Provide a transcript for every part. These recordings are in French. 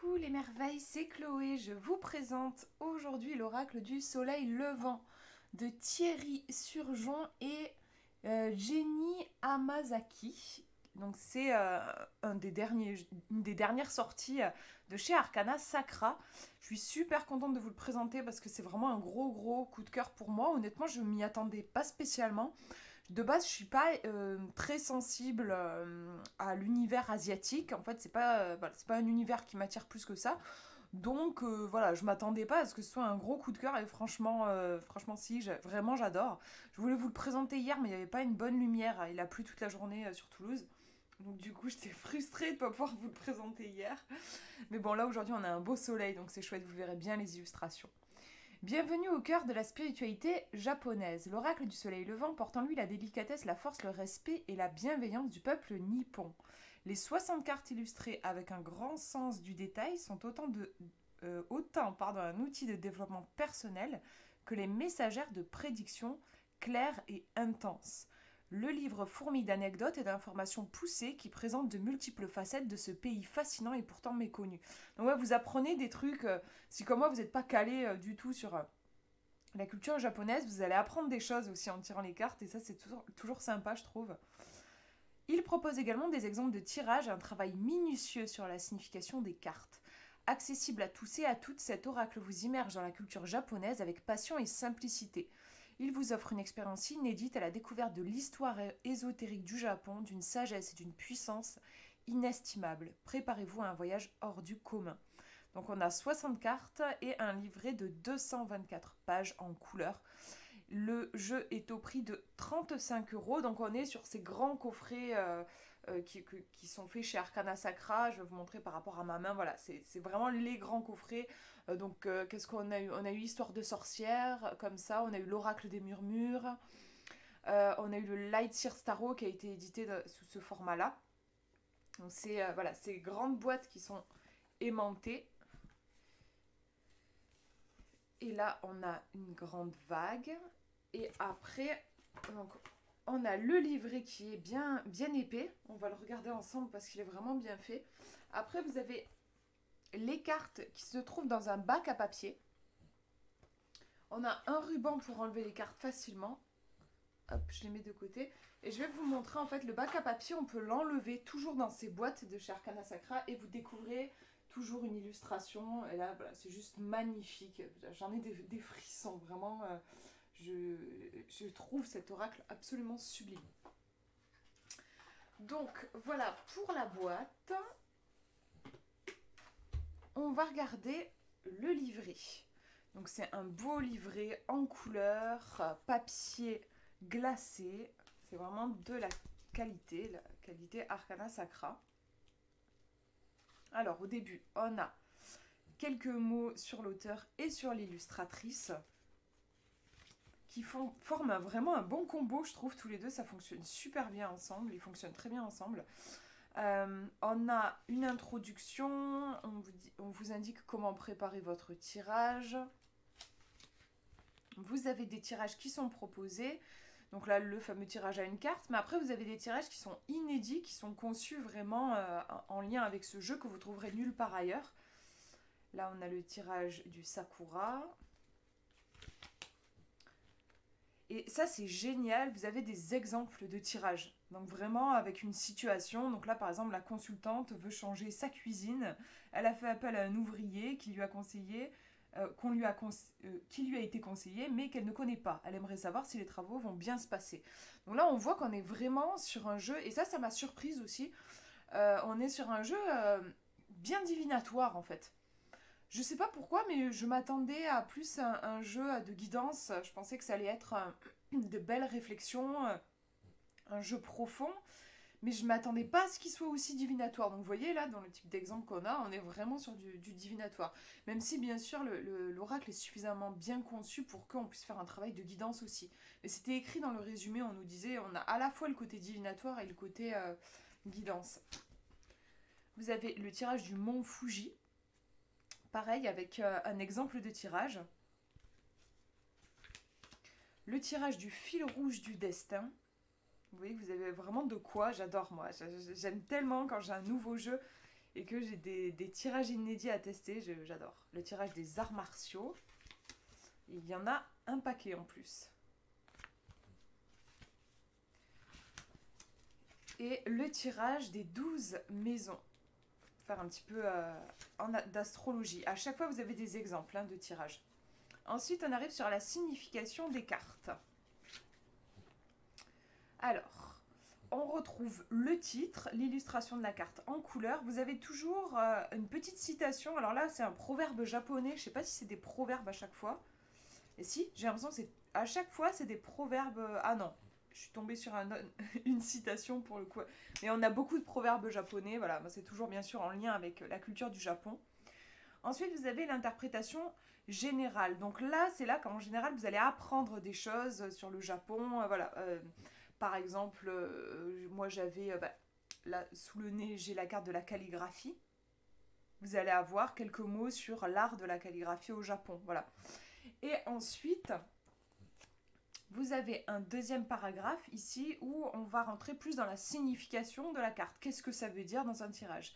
Coucou les merveilles, c'est Chloé. Je vous présente aujourd'hui l'oracle du soleil levant de Thierry Surgeon et Jenny Amazaki. Donc c'est une des dernières sorties de chez Arcana Sacra. Je suis super contente de vous le présenter parce que c'est vraiment un gros coup de cœur pour moi. Honnêtement, je m'y attendais pas spécialement. De base, je suis pas très sensible à l'univers asiatique. En fait, voilà, c'est pas un univers qui m'attire plus que ça. Donc voilà, je m'attendais pas à ce que ce soit un gros coup de cœur et franchement si, vraiment j'adore. Je voulais vous le présenter hier, mais il n'y avait pas une bonne lumière. Il a plu toute la journée sur Toulouse. Donc du coup, j'étais frustrée de ne pas pouvoir vous le présenter hier. Mais bon, là aujourd'hui, on a un beau soleil, donc c'est chouette, vous verrez bien les illustrations. Bienvenue au cœur de la spiritualité japonaise. L'oracle du soleil levant porte en lui la délicatesse, la force, le respect et la bienveillance du peuple nippon. Les 60 cartes illustrées avec un grand sens du détail sont autant un outil de développement personnel que les messagères de prédiction claires et intenses. Le livre fourmille d'anecdotes et d'informations poussées qui présentent de multiples facettes de ce pays fascinant et pourtant méconnu. Donc ouais, vous apprenez des trucs, si comme moi vous n'êtes pas calé du tout sur la culture japonaise, vous allez apprendre des choses aussi en tirant les cartes et ça c'est toujours sympa je trouve. Il propose également des exemples de tirage et un travail minutieux sur la signification des cartes. Accessible à tous et à toutes, cet oracle vous immerge dans la culture japonaise avec passion et simplicité. Il vous offre une expérience inédite à la découverte de l'histoire ésotérique du Japon, d'une sagesse et d'une puissance inestimables. Préparez-vous à un voyage hors du commun. Donc on a 60 cartes et un livret de 224 pages en couleur. Le jeu est au prix de 35 euros. Donc on est sur ces grands coffrets qui sont faits chez Arcana Sacra. Je vais vous montrer par rapport à ma main. Voilà, c'est vraiment les grands coffrets. Qu'est-ce qu'on a eu? On a eu Histoire de sorcière, comme ça. On a eu l'Oracle des murmures. On a eu le Light Seer Tarot qui a été édité sous ce format-là. Donc c'est voilà, ces grandes boîtes qui sont aimantées. Et là, on a une grande vague. Et après, donc, on a le livret qui est bien épais. On va le regarder ensemble parce qu'il est vraiment bien fait. Après, vous avez les cartes qui se trouvent dans un bac à papier. On a un ruban pour enlever les cartes facilement. Hop, je les mets de côté. Et je vais vous montrer en fait le bac à papier. On peut l'enlever toujours dans ces boîtes de chez Arcana Sacra et vous découvrez toujours une illustration. Et là, voilà, c'est juste magnifique. J'en ai des frissons, vraiment. Je trouve cet oracle absolument sublime. Donc voilà pour la boîte. On va regarder le livret. Donc c'est un beau livret en couleur, papier glacé. C'est vraiment de la qualité Arcana Sacra. Alors au début, on a quelques mots sur l'auteur et sur l'illustratrice qui forment vraiment un bon combo, je trouve, tous les deux, ça fonctionne super bien ensemble, ils fonctionnent très bien ensemble. On a une introduction, on vous indique comment préparer votre tirage. Vous avez des tirages qui sont proposés, donc là le fameux tirage à une carte, mais après vous avez des tirages qui sont inédits, qui sont conçus vraiment en lien avec ce jeu que vous trouverez nulle part ailleurs. Là on a le tirage du Sakura. Et ça c'est génial, vous avez des exemples de tirages. Donc vraiment avec une situation, donc là par exemple la consultante veut changer sa cuisine, elle a fait appel à un ouvrier qui lui a conseillé, qui lui a été conseillé mais qu'elle ne connaît pas. Elle aimerait savoir si les travaux vont bien se passer. Donc là on voit qu'on est vraiment sur un jeu, et ça m'a surprise aussi, on est sur un jeu bien divinatoire en fait. Je sais pas pourquoi, mais je m'attendais à plus un jeu de guidance. Je pensais que ça allait être de belles réflexions, un jeu profond, mais je m'attendais pas à ce qu'il soit aussi divinatoire. Donc vous voyez là, dans le type d'exemple qu'on a, on est vraiment sur du divinatoire. Même si bien sûr l'oracle est suffisamment bien conçu pour qu'on puisse faire un travail de guidance aussi. Mais c'était écrit dans le résumé, on nous disait, on a à la fois le côté divinatoire et le côté guidance. Vous avez le tirage du mont Fuji. Pareil, avec un exemple de tirage. Le tirage du fil rouge du destin. Vous voyez que vous avez vraiment de quoi, j'adore moi. J'aime tellement quand j'ai un nouveau jeu et que j'ai des tirages inédits à tester. J'adore. Le tirage des arts martiaux. Il y en a un paquet en plus. Et le tirage des 12 maisons. Faire un petit peu d'astrologie. À chaque fois, vous avez des exemples de tirage. Ensuite, on arrive sur la signification des cartes. Alors, on retrouve le titre, l'illustration de la carte en couleur. Vous avez toujours une petite citation. Alors là, c'est un proverbe japonais. Je ne sais pas si c'est des proverbes à chaque fois. Et si, j'ai l'impression que à chaque fois, c'est des proverbes... Ah non, je suis tombée sur une citation pour le coup. Mais on a beaucoup de proverbes japonais. Voilà, c'est toujours bien sûr en lien avec la culture du Japon. Ensuite, vous avez l'interprétation générale. Donc là, c'est là qu'en général, vous allez apprendre des choses sur le Japon. Voilà. Par exemple, moi j'avais... là, sous le nez, j'ai la carte de la calligraphie. Vous allez avoir quelques mots sur l'art de la calligraphie au Japon. Voilà. Et ensuite, vous avez un deuxième paragraphe ici où on va rentrer plus dans la signification de la carte. Qu'est-ce que ça veut dire dans un tirage?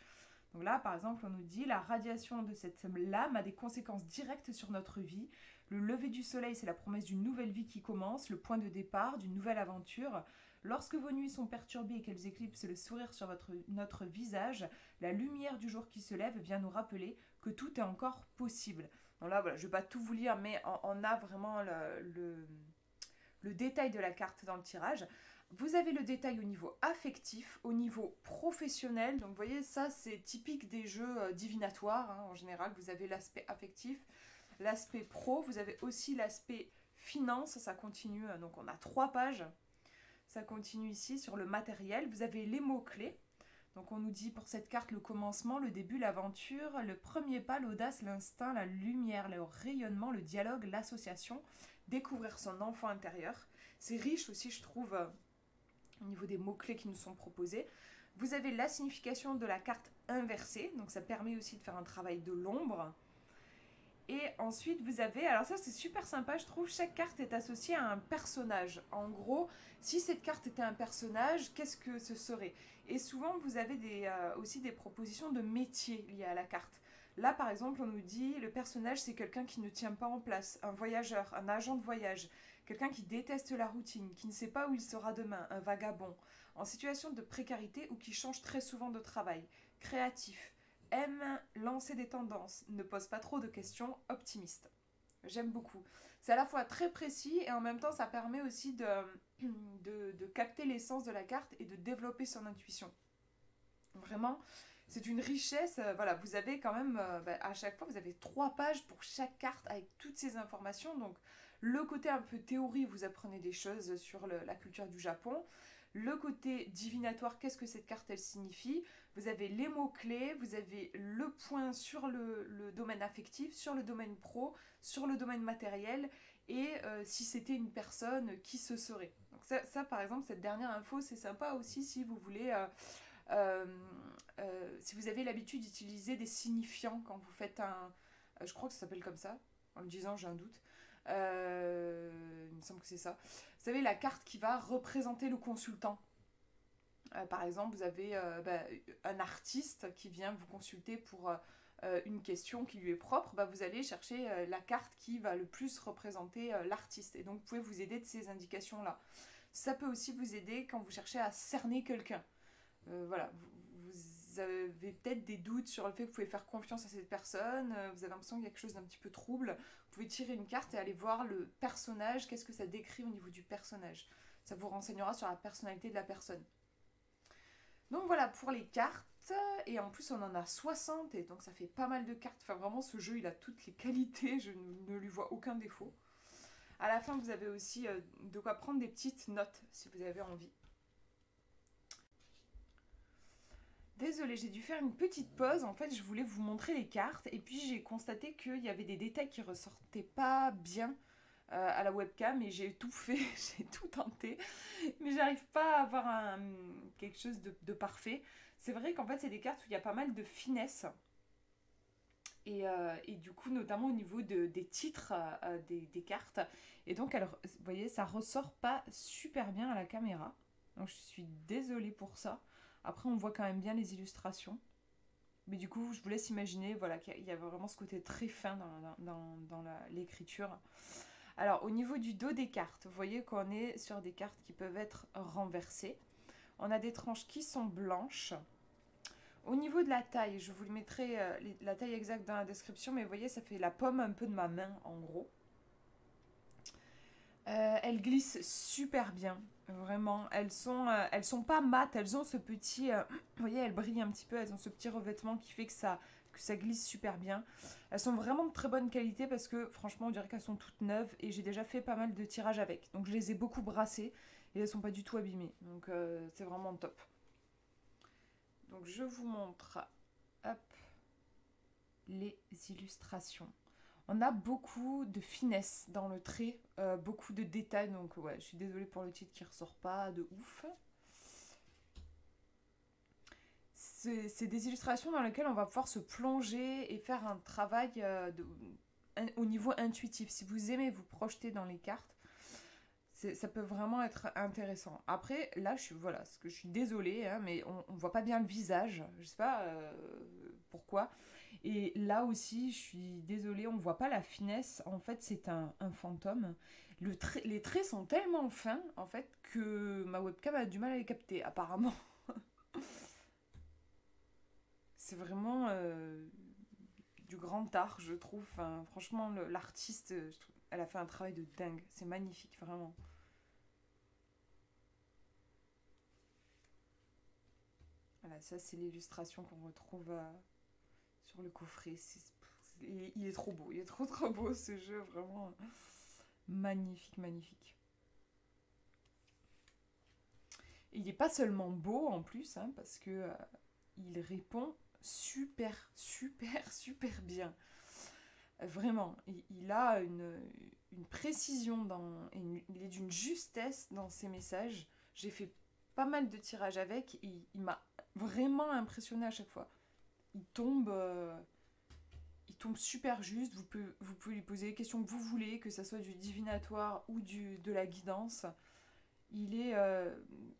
Donc là, par exemple, on nous dit la radiation de cette lame a des conséquences directes sur notre vie. Le lever du soleil, c'est la promesse d'une nouvelle vie qui commence, le point de départ d'une nouvelle aventure. Lorsque vos nuits sont perturbées et qu'elles éclipsent le sourire sur notre visage, la lumière du jour qui se lève vient nous rappeler que tout est encore possible. Donc là, voilà, je ne vais pas tout vous lire, mais on a vraiment le détail de la carte dans le tirage. Vous avez le détail au niveau affectif, au niveau professionnel. Donc vous voyez, ça c'est typique des jeux divinatoires. En général, vous avez l'aspect affectif, l'aspect pro. Vous avez aussi l'aspect finance, ça continue. Donc on a 3 pages. Ça continue ici sur le matériel. Vous avez les mots-clés. Donc on nous dit pour cette carte le commencement, le début, l'aventure, le premier pas, l'audace, l'instinct, la lumière, le rayonnement, le dialogue, l'association, découvrir son enfant intérieur. C'est riche aussi, je trouve, au niveau des mots-clés qui nous sont proposés. Vous avez la signification de la carte inversée, donc ça permet aussi de faire un travail de l'ombre. Et ensuite, vous avez, alors ça c'est super sympa, je trouve, chaque carte est associée à un personnage. En gros, si cette carte était un personnage, qu'est-ce que ce serait? Et souvent, vous avez aussi des propositions de métiers liés à la carte. Là, par exemple, on nous dit, le personnage, c'est quelqu'un qui ne tient pas en place, un voyageur, un agent de voyage, quelqu'un qui déteste la routine, qui ne sait pas où il sera demain, un vagabond, en situation de précarité ou qui change très souvent de travail, créatif, aime lancer des tendances, ne pose pas trop de questions, optimiste. J'aime beaucoup. C'est à la fois très précis et en même temps ça permet aussi de capter l'essence de la carte et de développer son intuition. Vraiment, c'est une richesse. Voilà, vous avez quand même, à chaque fois, vous avez 3 pages pour chaque carte avec toutes ces informations. Donc, le côté un peu théorie, vous apprenez des choses sur la culture du Japon. Le côté divinatoire, qu'est-ce que cette carte elle signifie? Vous avez les mots-clés, vous avez le point sur le domaine affectif, sur le domaine pro, sur le domaine matériel, et si c'était une personne, qui ce serait. Donc ça, par exemple, cette dernière info, c'est sympa aussi si vous voulez... si vous avez l'habitude d'utiliser des signifiants quand vous faites je crois que ça s'appelle comme ça, en le disant j'ai un doute, il me semble que c'est ça. Vous savez, la carte qui va représenter le consultant. Par exemple, vous avez un artiste qui vient vous consulter pour une question qui lui est propre. Vous allez chercher la carte qui va le plus représenter l'artiste. Et donc, vous pouvez vous aider de ces indications-là. Ça peut aussi vous aider quand vous cherchez à cerner quelqu'un. Voilà, vous avez peut-être des doutes sur le fait que vous pouvez faire confiance à cette personne, vous avez l'impression qu'il y a quelque chose d'un petit peu trouble, vous pouvez tirer une carte et aller voir le personnage, qu'est-ce que ça décrit au niveau du personnage. Ça vous renseignera sur la personnalité de la personne. Donc voilà pour les cartes, et en plus on en a 60, et donc ça fait pas mal de cartes. Enfin vraiment, ce jeu il a toutes les qualités, je ne lui vois aucun défaut. À la fin, vous avez aussi de quoi prendre des petites notes si vous avez envie. Désolée, j'ai dû faire une petite pause. En fait, je voulais vous montrer les cartes et puis j'ai constaté qu'il y avait des détails qui ressortaient pas bien à la webcam et j'ai tout fait, j'ai tout tenté, mais j'arrive pas à avoir quelque chose de parfait. C'est vrai qu'en fait, c'est des cartes où il y a pas mal de finesse et du coup, notamment au niveau des titres des cartes. Et donc, vous voyez, ça ressort pas super bien à la caméra. Donc, je suis désolée pour ça. Après, on voit quand même bien les illustrations. Mais du coup, je vous laisse imaginer voilà, qu'il y a vraiment ce côté très fin dans l'écriture. Alors, au niveau du dos des cartes, vous voyez qu'on est sur des cartes qui peuvent être renversées. On a des tranches qui sont blanches. Au niveau de la taille, je vous mettrai la taille exacte dans la description, mais vous voyez, ça fait la pomme un peu de ma main, en gros. Elles glissent super bien, vraiment. Elles sont pas mates, elles ont ce petit, vous voyez, elles brillent un petit peu, elles ont ce petit revêtement qui fait que ça glisse super bien. Elles sont vraiment de très bonne qualité parce que franchement, on dirait qu'elles sont toutes neuves et j'ai déjà fait pas mal de tirages avec. Donc je les ai beaucoup brassées et elles sont pas du tout abîmées. Donc c'est vraiment top. Donc je vous montre, hop, les illustrations. On a beaucoup de finesse dans le trait, beaucoup de détails, donc ouais, je suis désolée pour le titre qui ressort pas de ouf. C'est des illustrations dans lesquelles on va pouvoir se plonger et faire un travail au niveau intuitif. Si vous aimez vous projeter dans les cartes, ça peut vraiment être intéressant. Après, là, voilà, parce que je suis désolée, hein, mais on voit pas bien le visage. Je sais pas pourquoi. Et là aussi, je suis désolée, on voit pas la finesse. En fait, c'est un fantôme. Les traits sont tellement fins, en fait, que ma webcam a du mal à les capter, apparemment. C'est vraiment du grand art, je trouve. Enfin, franchement, l'artiste, elle a fait un travail de dingue. C'est magnifique, vraiment. Voilà, ça c'est l'illustration qu'on retrouve sur le coffret. Il est trop beau, il est trop trop beau ce jeu, vraiment magnifique, magnifique. Et il n'est pas seulement beau en plus, hein, parce que il répond super, super, super bien. Vraiment, il a une précision, il est d'une justesse dans ses messages. J'ai fait pas mal de tirages avec et il m'a vraiment impressionné à chaque fois. Il tombe, euh, il tombe super juste. Vous pouvez lui poser les questions que vous voulez, que ce soit du divinatoire ou de la guidance. Il est, euh,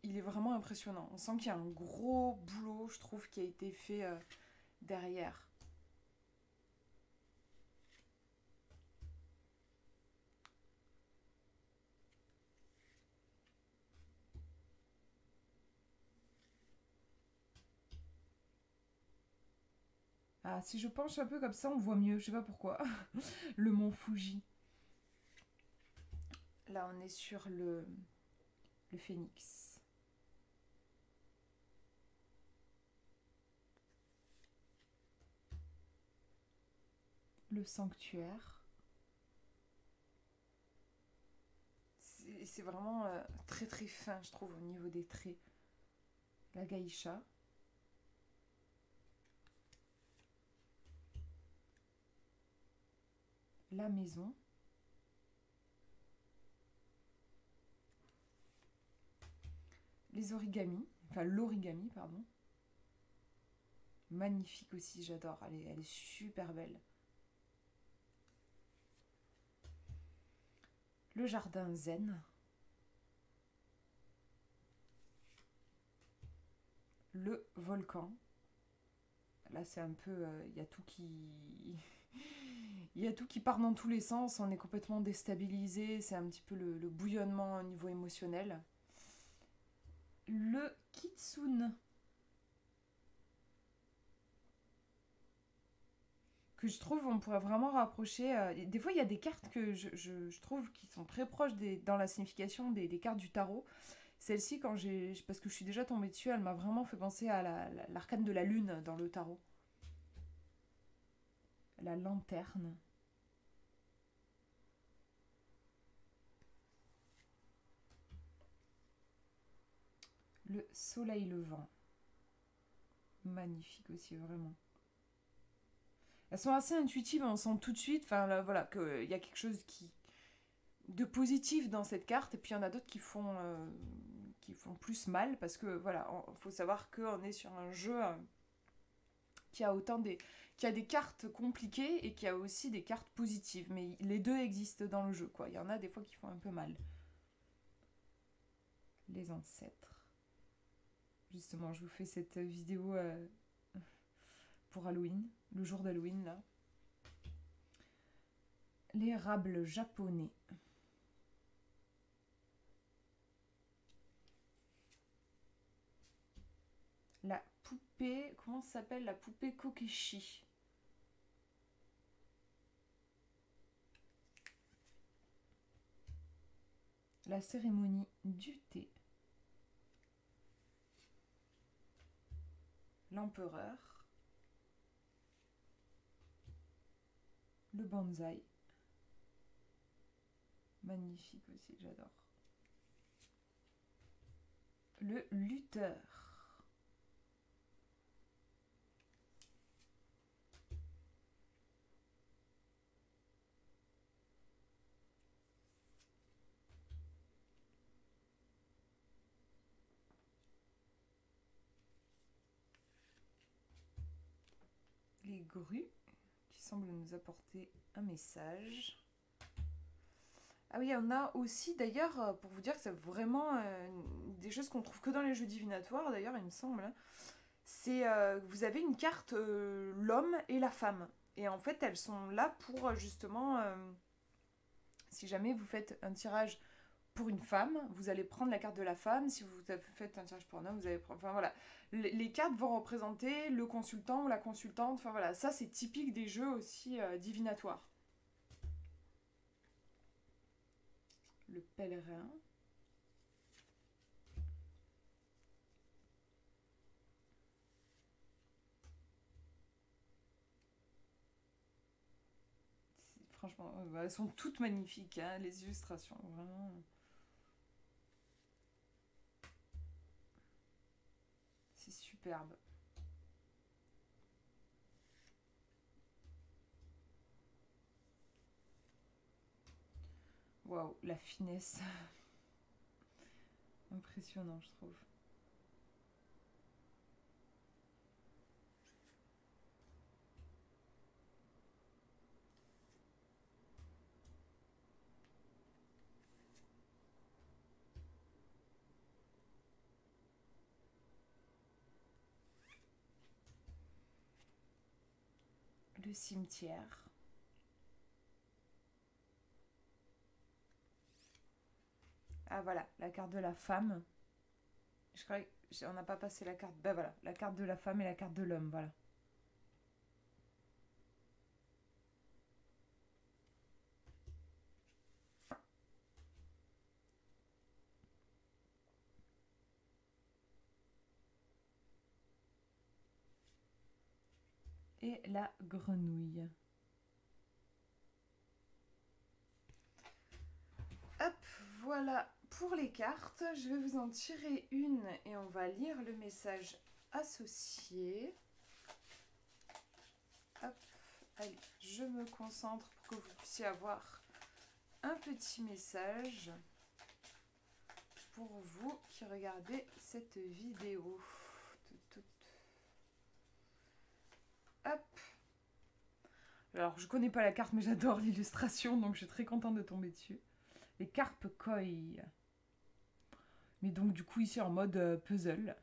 il est vraiment impressionnant. On sent qu'il y a un gros boulot, je trouve, qui a été fait derrière. Ah, si je penche un peu comme ça, on voit mieux. Je sais pas pourquoi. Le mont Fuji. Là, on est sur le phénix. Le sanctuaire. C'est vraiment très très fin, je trouve, au niveau des traits. La geisha. La maison. Les origamis. Enfin, l'origami, pardon. Magnifique aussi, j'adore. Elle est super belle. Le jardin zen. Le volcan. Là, c'est un peu. Il y a tout qui. Il y a tout qui part dans tous les sens. On est complètement déstabilisé. C'est un petit peu le bouillonnement au niveau émotionnel. Le kitsune. Que je trouve, on pourrait vraiment rapprocher. Des fois, il y a des cartes que je trouve qui sont très proches dans la signification des cartes du tarot. Celle-ci, parce que je suis déjà tombée dessus, elle m'a vraiment fait penser à l'arcane de la lune dans le tarot. La lanterne. Le soleil levant. Magnifique aussi, vraiment. Elles sont assez intuitives, on sent tout de suite, enfin là, voilà, qu'il y a quelque chose de positif dans cette carte, et puis il y en a d'autres qui font plus mal, parce que voilà, il faut savoir qu'on est sur un jeu qui a qui a des cartes compliquées et qui a aussi des cartes positives, mais les deux existent dans le jeu, quoi. Il y en a des fois qui font un peu mal. Les ancêtres. Justement, je vous fais cette vidéo pour Halloween, le jour d'Halloween là. L'érable japonais. La poupée, comment ça s'appelle? La poupée Kokeshi. La cérémonie du thé. L'empereur. Le bonsaï. Magnifique aussi, j'adore. Le lutteur. Les grues qui semblent nous apporter un message. Ah oui, on a aussi d'ailleurs, pour vous dire que c'est vraiment des choses qu'on trouve que dans les jeux divinatoires d'ailleurs, il me semble. C'est vous avez une carte l'homme et la femme. Et en fait, elles sont là pour justement, si jamais vous faites un tirage pour une femme, vous allez prendre la carte de la femme. Si vous faites un tirage pour un homme, vous allez prendre... Enfin voilà, les cartes vont représenter le consultant ou la consultante. Enfin voilà, ça c'est typique des jeux aussi divinatoires. Le pèlerin. Franchement, elles sont toutes magnifiques, hein, les illustrations, vraiment. C'est superbe. Waouh, la finesse. Impressionnant, je trouve. Le cimetière. Ah voilà, la carte de la femme. Je crois qu'on n'a pas passé la carte. Ben voilà, la carte de la femme et la carte de l'homme, voilà. Et la grenouille. Hop, voilà pour les cartes. Je vais vous en tirer une et on va lire le message associé. Hop, allez, je me concentre pour que vous puissiez avoir un petit message pour vous qui regardez cette vidéo. Hop. Alors, je connais pas la carte, mais j'adore l'illustration, donc je suis très contente de tomber dessus. Les carpes koi. Mais donc, du coup, ici en mode puzzle.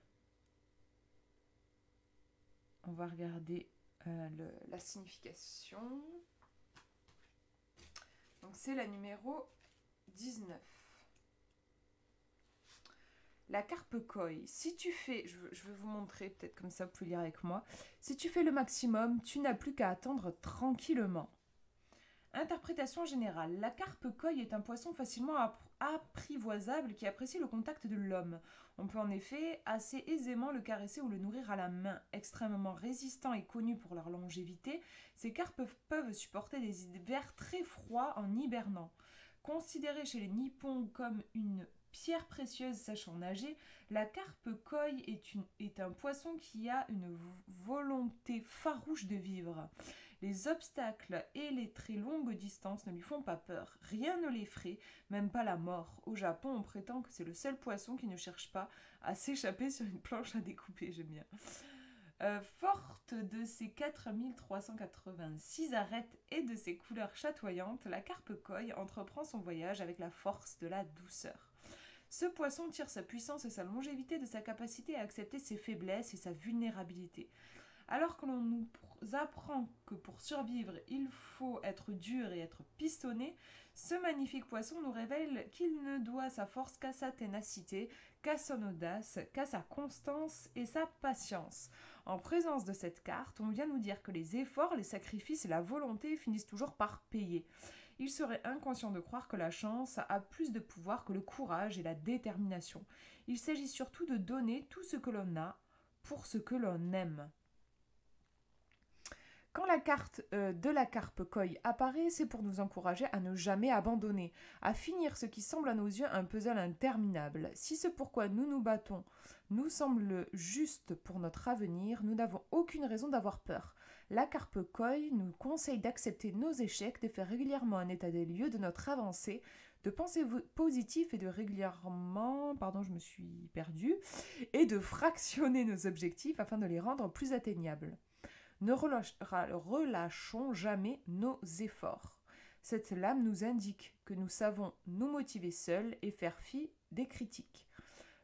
On va regarder la signification. Donc, c'est la numéro 19. La carpe koi, si tu fais, je vais vous montrer, peut-être comme ça vous pouvez lire avec moi. Si tu fais le maximum, tu n'as plus qu'à attendre tranquillement. Interprétation générale. La carpe koi est un poisson facilement apprivoisable qui apprécie le contact de l'homme. On peut en effet assez aisément le caresser ou le nourrir à la main. Extrêmement résistants et connus pour leur longévité, ces carpes peuvent supporter des hivers très froids en hibernant. Considérée chez les Nippons comme une pierre précieuse sachant nager, la carpe koi est un poisson qui a une volonté farouche de vivre. Les obstacles et les très longues distances ne lui font pas peur. Rien ne l'effraie, même pas la mort. Au Japon, on prétend que c'est le seul poisson qui ne cherche pas à s'échapper sur une planche à découper. J'aime bien. Forte de ses 4386 arêtes et de ses couleurs chatoyantes, la carpe koi entreprend son voyage avec la force de la douceur. Ce poisson tire sa puissance et sa longévité de sa capacité à accepter ses faiblesses et sa vulnérabilité. Alors que l'on nous apprend que pour survivre, il faut être dur et être pistonné, ce magnifique poisson nous révèle qu'il ne doit sa force qu'à sa ténacité, qu'à son audace, qu'à sa constance et sa patience. En présence de cette carte, on vient nous dire que les efforts, les sacrifices et la volonté finissent toujours par payer. Il serait inconscient de croire que la chance a plus de pouvoir que le courage et la détermination. Il s'agit surtout de donner tout ce que l'on a pour ce que l'on aime. Quand la carte de la carpe koi apparaît, c'est pour nous encourager à ne jamais abandonner, à finir ce qui semble à nos yeux un puzzle interminable. Si ce pourquoi nous nous battons nous semble juste pour notre avenir, nous n'avons aucune raison d'avoir peur. La carpe koi nous conseille d'accepter nos échecs, de faire régulièrement un état des lieux de notre avancée, de penser positif et de régulièrement, je me suis perdue, et de fractionner nos objectifs afin de les rendre plus atteignables. Ne relâchons jamais nos efforts. Cette lame nous indique que nous savons nous motiver seuls et faire fi des critiques.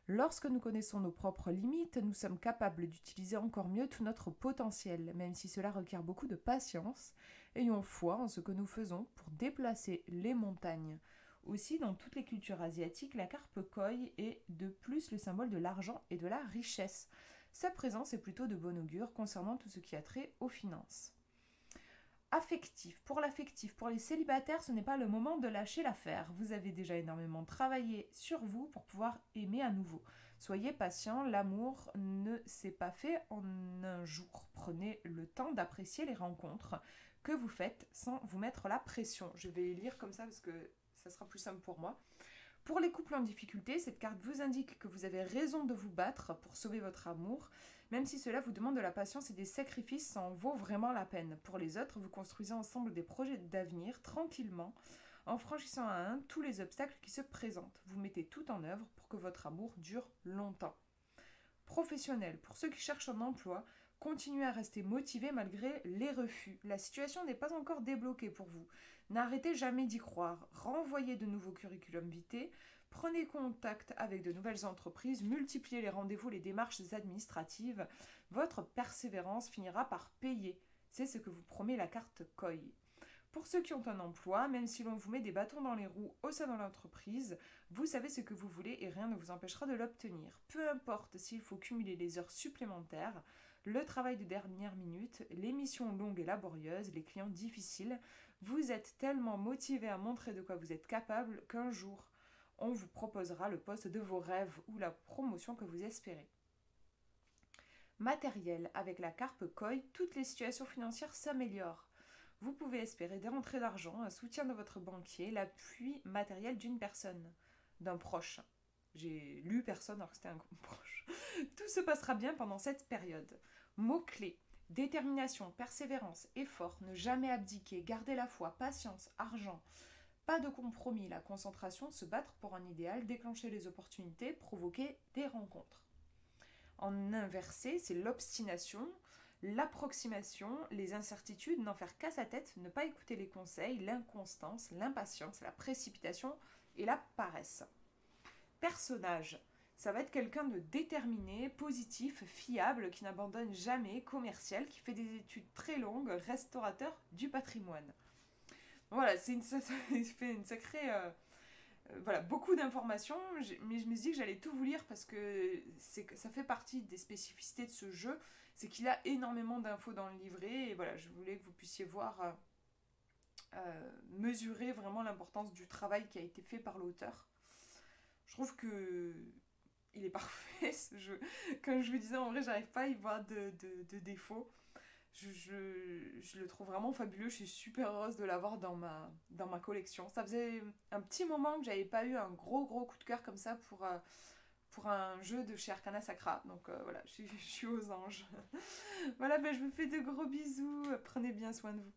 Lorsque nous connaissons nos propres limites, nous sommes capables d'utiliser encore mieux tout notre potentiel, même si cela requiert beaucoup de patience. Ayons foi en ce que nous faisons pour déplacer les montagnes. Aussi, dans toutes les cultures asiatiques, la carpe koi est de plus le symbole de l'argent et de la richesse. Sa présence est plutôt de bon augure concernant tout ce qui a trait aux finances. Affectif. Pour l'affectif, pour les célibataires, ce n'est pas le moment de lâcher l'affaire. Vous avez déjà énormément travaillé sur vous pour pouvoir aimer à nouveau. Soyez patient, l'amour ne s'est pas fait en un jour. Prenez le temps d'apprécier les rencontres que vous faites sans vous mettre la pression. Je vais les lire comme ça parce que ça sera plus simple pour moi. Pour les couples en difficulté, cette carte vous indique que vous avez raison de vous battre pour sauver votre amour, même si cela vous demande de la patience et des sacrifices, ça en vaut vraiment la peine. Pour les autres, vous construisez ensemble des projets d'avenir tranquillement, en franchissant à un tous les obstacles qui se présentent. Vous mettez tout en œuvre pour que votre amour dure longtemps. Professionnel, pour ceux qui cherchent un emploi, continuez à rester motivé malgré les refus. La situation n'est pas encore débloquée pour vous. N'arrêtez jamais d'y croire. Renvoyez de nouveaux curriculum vitae. Prenez contact avec de nouvelles entreprises. Multipliez les rendez-vous, les démarches administratives. Votre persévérance finira par payer. C'est ce que vous promet la carte koi. Pour ceux qui ont un emploi, même si l'on vous met des bâtons dans les roues au sein de l'entreprise, vous savez ce que vous voulez et rien ne vous empêchera de l'obtenir. Peu importe s'il faut cumuler les heures supplémentaires, le travail de dernière minute, les missions longues et laborieuses, les clients difficiles, vous êtes tellement motivé à montrer de quoi vous êtes capable qu'un jour, on vous proposera le poste de vos rêves ou la promotion que vous espérez. Matériel, avec la carpe koi, toutes les situations financières s'améliorent. Vous pouvez espérer des rentrées d'argent, un soutien de votre banquier, l'appui matériel d'une personne, d'un proche. J'ai lu personne alors que c'était un proche. Tout se passera bien pendant cette période. Mots-clés. Détermination, persévérance, effort, ne jamais abdiquer, garder la foi, patience, argent. Pas de compromis, la concentration, se battre pour un idéal, déclencher les opportunités, provoquer des rencontres. En inversé, c'est l'obstination, l'approximation, les incertitudes, n'en faire qu'à sa tête, ne pas écouter les conseils, l'inconstance, l'impatience, la précipitation et la paresse. Personnage. Ça va être quelqu'un de déterminé, positif, fiable, qui n'abandonne jamais, commercial, qui fait des études très longues, restaurateur du patrimoine. Voilà, ça fait une sacrée... voilà, beaucoup d'informations, mais je me suis dit que j'allais tout vous lire parce que ça fait partie des spécificités de ce jeu, c'est qu'il a énormément d'infos dans le livret, et voilà, je voulais que vous puissiez voir, mesurer vraiment l'importance du travail qui a été fait par l'auteur. Je trouve que il est parfait ce jeu. Comme je vous disais, en vrai, j'arrive pas à y voir de défauts. Je le trouve vraiment fabuleux. Je suis super heureuse de l'avoir dans ma collection. Ça faisait un petit moment que j'avais pas eu un gros coup de cœur comme ça pour un jeu de chez Arcana Sacra. Donc voilà, je suis aux anges. Voilà, je vous fais de gros bisous. Prenez bien soin de vous.